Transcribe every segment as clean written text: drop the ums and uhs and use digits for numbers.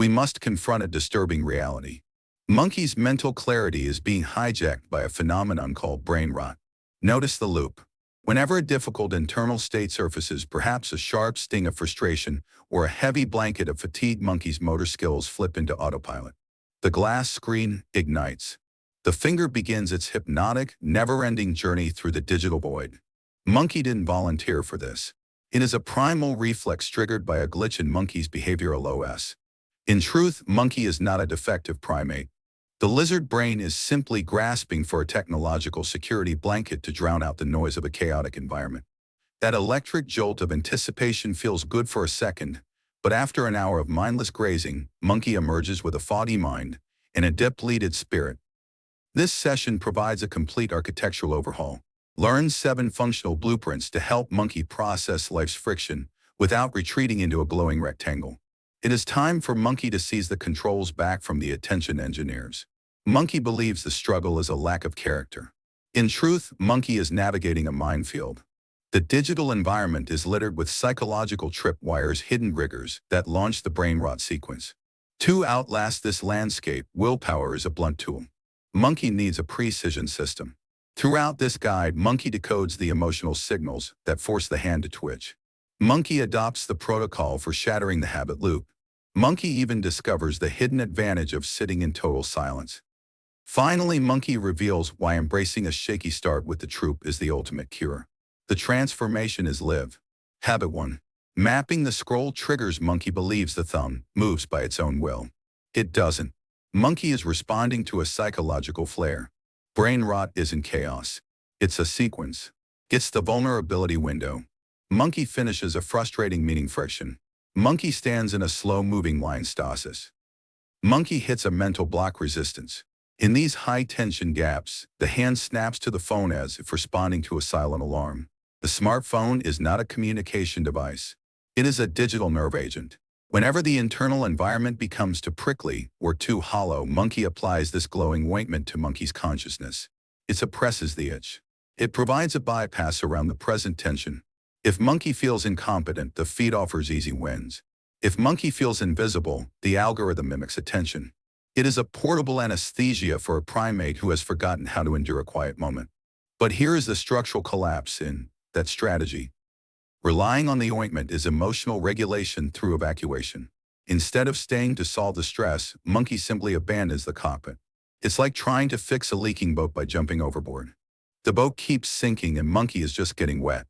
we must confront a disturbing reality. Monkey's mental clarity is being hijacked by a phenomenon called brain rot. Notice the loop. Whenever a difficult internal state surfaces, perhaps a sharp sting of frustration or a heavy blanket of fatigue, Monkey's motor skills flip into autopilot. The glass screen ignites. The finger begins its hypnotic, never-ending journey through the digital void. Monkey didn't volunteer for this. It is a primal reflex triggered by a glitch in Monkey's behavioral OS. In truth, Monkey is not a defective primate. The lizard brain is simply grasping for a technological security blanket to drown out the noise of a chaotic environment. That electric jolt of anticipation feels good for a second, but after an hour of mindless grazing, Monkey emerges with a foggy mind and a depleted spirit. This session provides a complete architectural overhaul. Learn 7 functional blueprints to help Monkey process life's friction without retreating into a glowing rectangle. It is time for Monkey to seize the controls back from the attention engineers. Monkey believes the struggle is a lack of character. In truth, Monkey is navigating a minefield. The digital environment is littered with psychological tripwires, hidden triggers that launch the brain rot sequence. To outlast this landscape, willpower is a blunt tool. Monkey needs a precision system. Throughout this guide, Monkey decodes the emotional signals that force the hand to twitch. Monkey adopts the protocol for shattering the habit loop. Monkey even discovers the hidden advantage of sitting in total silence. Finally, Monkey reveals why embracing a shaky start with the troop is the ultimate cure. The transformation is live. Habit 1. Mapping the scroll triggers. Monkey believes the thumb moves by its own will. It doesn't. Monkey is responding to a psychological flare. Brain rot isn't chaos. It's a sequence. It's the vulnerability window. Monkey finishes a frustrating meaning friction. Monkey stands in a slow-moving line stasis. Monkey hits a mental block resistance. In these high-tension gaps, the hand snaps to the phone as if responding to a silent alarm. The smartphone is not a communication device. It is a digital nerve agent. Whenever the internal environment becomes too prickly or too hollow, Monkey applies this glowing ointment to Monkey's consciousness. It suppresses the itch. It provides a bypass around the present tension. If Monkey feels incompetent, the feed offers easy wins. If Monkey feels invisible, the algorithm mimics attention. It is a portable anesthesia for a primate who has forgotten how to endure a quiet moment. But here is the structural collapse in that strategy. Relying on the ointment is emotional regulation through evacuation. Instead of staying to solve the stress, Monkey simply abandons the cockpit. It's like trying to fix a leaking boat by jumping overboard. The boat keeps sinking and Monkey is just getting wet.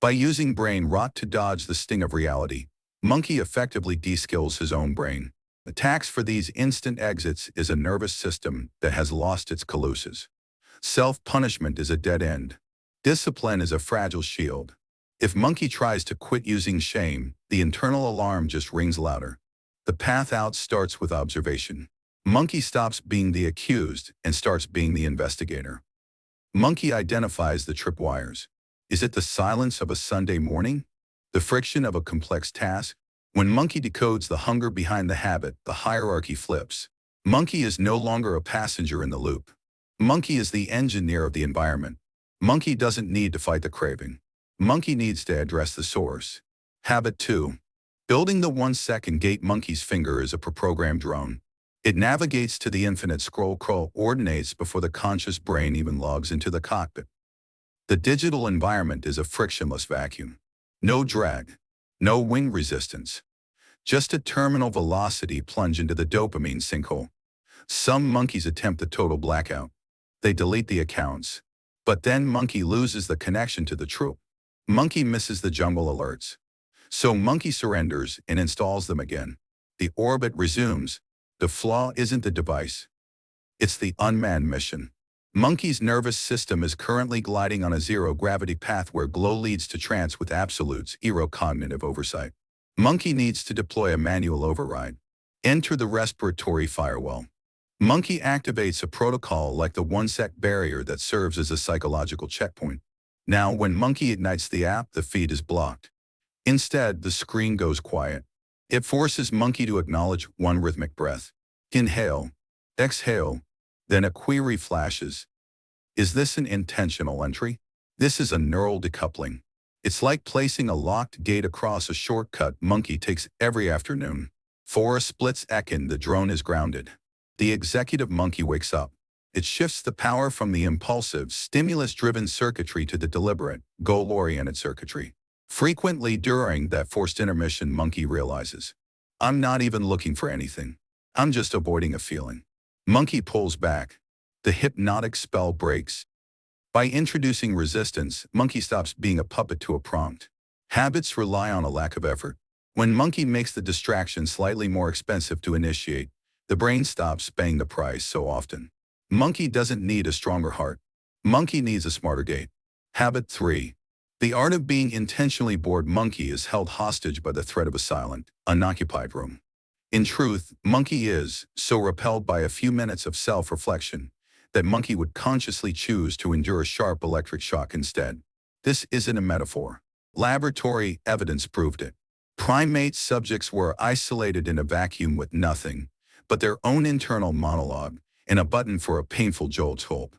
By using brain rot to dodge the sting of reality, Monkey effectively de-skills his own brain. The tax for these instant exits is a nervous system that has lost its caluses. Self-punishment is a dead end. Discipline is a fragile shield. If Monkey tries to quit using shame, the internal alarm just rings louder. The path out starts with observation. Monkey stops being the accused and starts being the investigator. Monkey identifies the tripwires. Is it the silence of a Sunday morning? The friction of a complex task? When Monkey decodes the hunger behind the habit, the hierarchy flips. Monkey is no longer a passenger in the loop. Monkey is the engineer of the environment. Monkey doesn't need to fight the craving. Monkey needs to address the source. Habit 2. Building the 1-second gate. Monkey's finger is a pre-programmed drone. It navigates to the infinite scroll coordinates before the conscious brain even logs into the cockpit. The digital environment is a frictionless vacuum. No drag. No wing resistance. Just a terminal velocity plunge into the dopamine sinkhole. Some monkeys attempt a total blackout. They delete the accounts. But then Monkey loses the connection to the troop. Monkey misses the jungle alerts. So Monkey surrenders and installs them again. The orbit resumes. The flaw isn't the device. It's the unmanned mission. Monkey's nervous system is currently gliding on a zero-gravity path where glow leads to trance with absolute zero cognitive oversight. Monkey needs to deploy a manual override. Enter the respiratory firewall. Monkey activates a protocol like the 1-sec barrier that serves as a psychological checkpoint. Now, when Monkey ignites the app, the feed is blocked. Instead, the screen goes quiet. It forces Monkey to acknowledge one rhythmic breath. Inhale, exhale, then a query flashes. Is this an intentional entry? This is a neural decoupling. It's like placing a locked gate across a shortcut Monkey takes every afternoon. For a split second, the drone is grounded. The executive monkey wakes up. It shifts the power from the impulsive, stimulus-driven circuitry to the deliberate, goal-oriented circuitry. Frequently during that forced intermission, monkey realizes, I'm not even looking for anything. I'm just avoiding a feeling. Monkey pulls back. The hypnotic spell breaks. By introducing resistance, monkey stops being a puppet to a prompt. Habits rely on a lack of effort. When monkey makes the distraction slightly more expensive to initiate, the brain stops paying the price so often. Monkey doesn't need a stronger heart. Monkey needs a smarter gait. Habit 3. The art of being intentionally bored. Monkey is held hostage by the threat of a silent, unoccupied room. In truth, monkey is so repelled by a few minutes of self-reflection that monkey would consciously choose to endure a sharp electric shock instead. This isn't a metaphor. Laboratory evidence proved it. Primate subjects were isolated in a vacuum with nothing but their own internal monologue and a button for a painful jolt hope.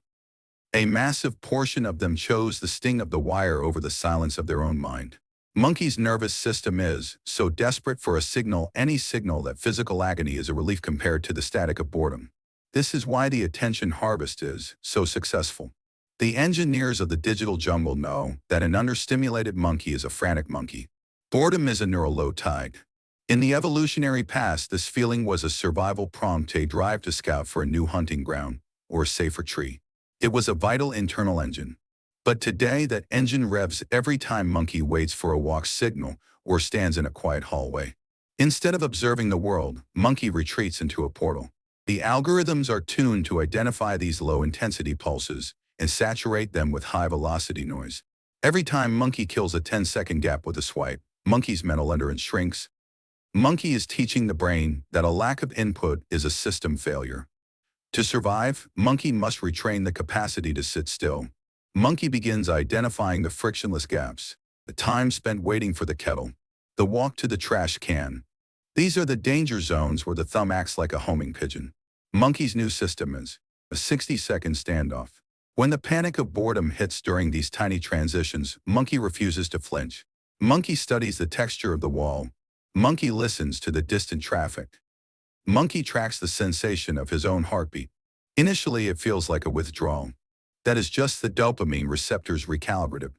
A massive portion of them chose the sting of the wire over the silence of their own mind. Monkey's nervous system is so desperate for a signal, any signal, that physical agony is a relief compared to the static of boredom. This is why the attention harvest is so successful. The engineers of the digital jungle know that an understimulated monkey is a frantic monkey. Boredom is a neural low tide. In the evolutionary past, this feeling was a survival prompt, a drive to scout for a new hunting ground or a safer tree. It was a vital internal engine. But today, that engine revs every time monkey waits for a walk signal or stands in a quiet hallway. Instead of observing the world, monkey retreats into a portal. The algorithms are tuned to identify these low-intensity pulses and saturate them with high-velocity noise. Every time monkey kills a 10-second gap with a swipe, monkey's mental endurance shrinks. Monkey is teaching the brain that a lack of input is a system failure. To survive, monkey must retrain the capacity to sit still. Monkey begins identifying the frictionless gaps, the time spent waiting for the kettle, the walk to the trash can. These are the danger zones where the thumb acts like a homing pigeon. Monkey's new system is a 60-second standoff. When the panic of boredom hits during these tiny transitions, monkey refuses to flinch. Monkey studies the texture of the wall. Monkey listens to the distant traffic. Monkey tracks the sensation of his own heartbeat. Initially, it feels like a withdrawal. That is just the dopamine receptors recalibrated.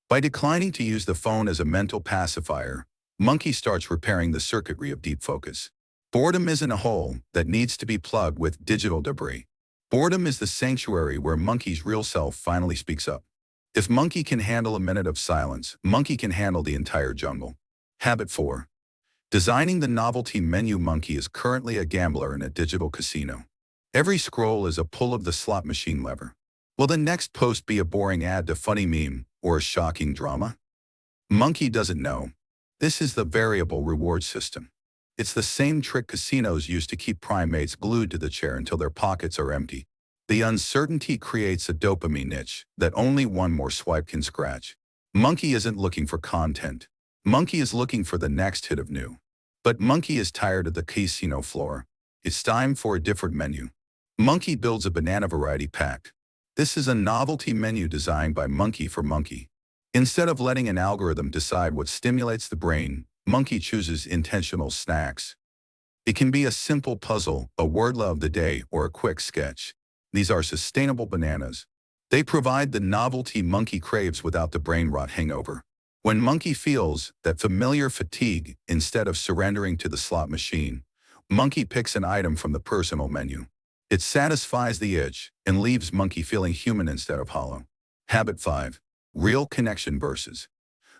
By declining to use the phone as a mental pacifier, monkey starts repairing the circuitry of deep focus. Boredom isn't a hole that needs to be plugged with digital debris. Boredom is the sanctuary where monkey's real self finally speaks up. If monkey can handle a minute of silence, monkey can handle the entire jungle. Habit 4. Designing the novelty menu. Monkey is currently a gambler in a digital casino. Every scroll is a pull of the slot machine lever. Will the next post be a boring ad, a funny meme, or a shocking drama? Monkey doesn't know. This is the variable reward system. It's the same trick casinos use to keep primates glued to the chair until their pockets are empty. The uncertainty creates a dopamine itch that only one more swipe can scratch. Monkey isn't looking for content. Monkey is looking for the next hit of new. But monkey is tired of the casino floor. It's time for a different menu. Monkey builds a banana variety pack. This is a novelty menu designed by monkey for monkey. Instead of letting an algorithm decide what stimulates the brain, monkey chooses intentional snacks. It can be a simple puzzle, a word of the day, or a quick sketch. These are sustainable bananas. They provide the novelty monkey craves without the brain rot hangover. When monkey feels that familiar fatigue, instead of surrendering to the slot machine, monkey picks an item from the personal menu. It satisfies the itch and leaves monkey feeling human instead of hollow. Habit 5. Real connection versus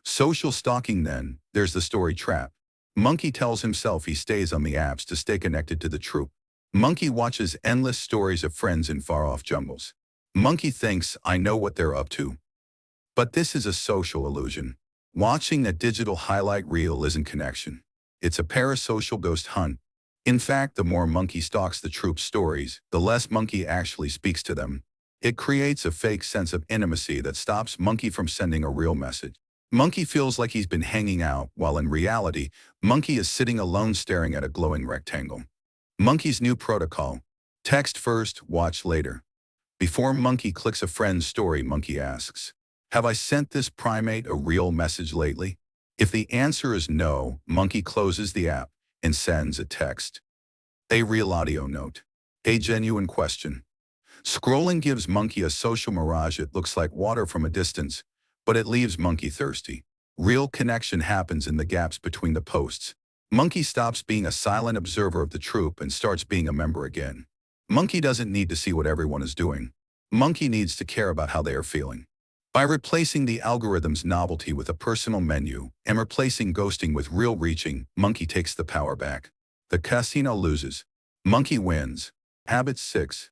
social stalking. Then there's the story trap. Monkey tells himself he stays on the apps to stay connected to the troop. Monkey watches endless stories of friends in far-off jungles. Monkey thinks, I know what they're up to. But this is a social illusion. Watching a digital highlight reel isn't connection. It's a parasocial ghost hunt. In fact, the more monkey stalks the troop's stories, the less monkey actually speaks to them. It creates a fake sense of intimacy that stops monkey from sending a real message. Monkey feels like he's been hanging out, while in reality, monkey is sitting alone staring at a glowing rectangle. Monkey's new protocol: text first, watch later. Before monkey clicks a friend's story, monkey asks, have I sent this primate a real message lately? If the answer is no, monkey closes the app. and sends a text. A real audio note. A genuine question. Scrolling gives monkey a social mirage. It looks like water from a distance, but it leaves monkey thirsty. Real connection happens in the gaps between the posts. Monkey stops being a silent observer of the troop and starts being a member again. Monkey doesn't need to see what everyone is doing. Monkey needs to care about how they are feeling. By replacing the algorithm's novelty with a personal menu and replacing ghosting with real reaching, monkey takes the power back. The casino loses. Monkey wins. Habit 6.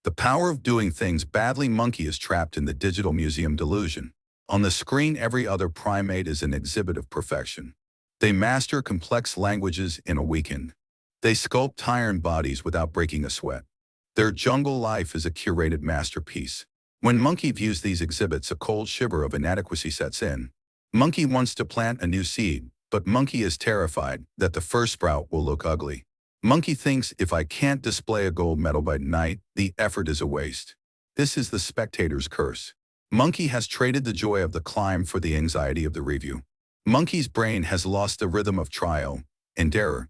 The power of doing things badly. Monkey is trapped in the digital museum delusion. On the screen, every other primate is an exhibit of perfection. They master complex languages in a weekend. They sculpt iron bodies without breaking a sweat. Their jungle life is a curated masterpiece. When monkey views these exhibits, a cold shiver of inadequacy sets in. Monkey wants to plant a new seed, but monkey is terrified that the first sprout will look ugly. Monkey thinks, if I can't display a gold medal by night, the effort is a waste. This is the spectator's curse. Monkey has traded the joy of the climb for the anxiety of the review. Monkey's brain has lost the rhythm of trial and error.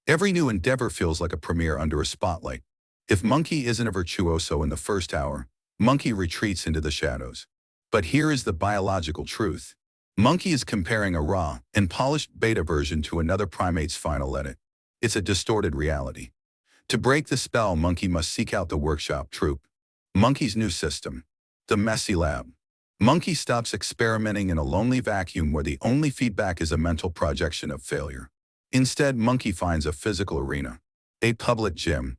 Every new endeavor feels like a premiere under a spotlight. If monkey isn't a virtuoso in the first hour, monkey retreats into the shadows. But here is the biological truth. Monkey is comparing a raw and polished beta version to another primate's final edit. It's a distorted reality. To break the spell, monkey must seek out the workshop troop. Monkey's new system. The messy lab. Monkey stops experimenting in a lonely vacuum where the only feedback is a mental projection of failure. Instead, monkey finds a physical arena. A public gym.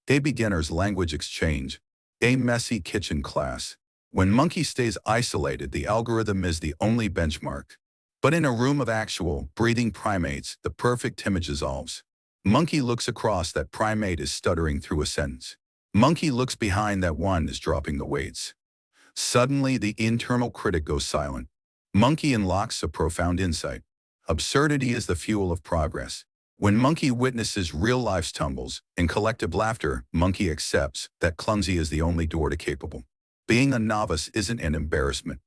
A beginner's language exchange. A messy kitchen class. When monkey stays isolated, the algorithm is the only benchmark. But in a room of actual, breathing primates, the perfect image dissolves. Monkey looks across, that primate is stuttering through a sentence. Monkey looks behind, that one is dropping the weights. Suddenly, the internal critic goes silent. Monkey unlocks a profound insight. Absurdity is the fuel of progress. When monkey witnesses real life's tumbles and collective laughter, monkey accepts that clumsy is the only door to capable. Being a novice isn't an embarrassment.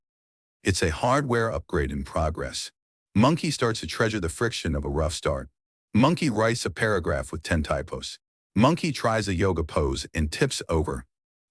It's a hardware upgrade in progress. Monkey starts to treasure the friction of a rough start. Monkey writes a paragraph with 10 typos. Monkey tries a yoga pose and tips over.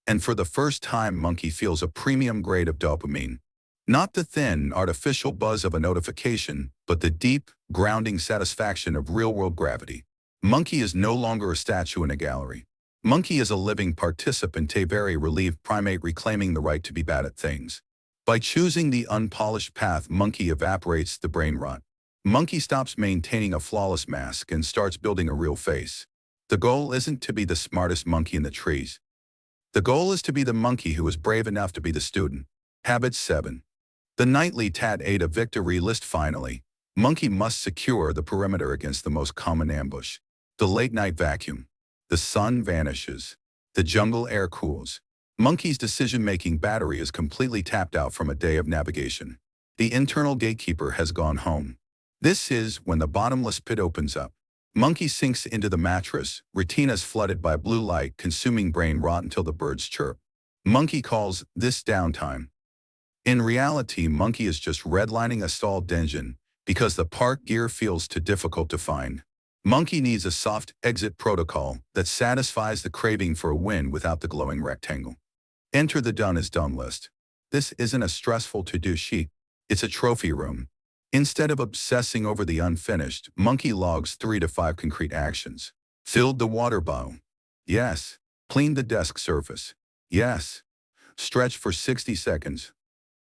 And for the first time, monkey feels a premium grade of dopamine. Not the thin, artificial buzz of a notification, but the deep, grounding satisfaction of real-world gravity. Monkey is no longer a statue in a gallery. Monkey is a living participant, a very relieved primate reclaiming the right to be bad at things. By choosing the unpolished path, monkey evaporates the brain rot. Monkey stops maintaining a flawless mask and starts building a real face. The goal isn't to be the smartest monkey in the trees. The goal is to be the monkey who is brave enough to be the student. Habit 7. The nightly tat ate a victory list. Finally, monkey must secure the perimeter against the most common ambush. The late-night vacuum. The sun vanishes. The jungle air cools. Monkey's decision-making battery is completely tapped out from a day of navigation. The internal gatekeeper has gone home. This is when the bottomless pit opens up. Monkey sinks into the mattress, retinas flooded by blue light, consuming brain rot until the birds chirp. Monkey calls this downtime. In reality, monkey is just redlining a stalled engine because the park gear feels too difficult to find. Monkey needs a soft exit protocol that satisfies the craving for a win without the glowing rectangle. Enter the done is done list. This isn't a stressful to-do sheet. It's a trophy room. Instead of obsessing over the unfinished, monkey logs 3 to 5 concrete actions. Filled the water bowl. Yes. Cleaned the desk surface. Yes. Stretched for 60 seconds.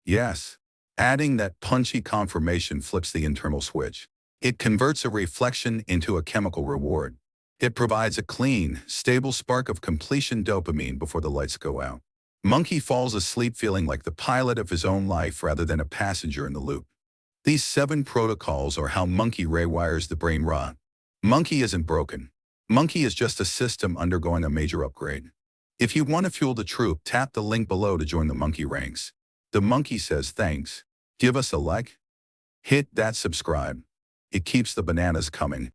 Yes. Adding that punchy confirmation flips the internal switch. It converts a reflection into a chemical reward. It provides a clean, stable spark of completion dopamine before the lights go out. Monkey falls asleep feeling like the pilot of his own life rather than a passenger in the loop. These 7 protocols are how monkey rewires the brain rot. Monkey isn't broken. Monkey is just a system undergoing a major upgrade. If you want to fuel the troop, tap the link below to join the monkey ranks. The monkey says thanks. Give us a like. Hit that subscribe. It keeps the bananas coming.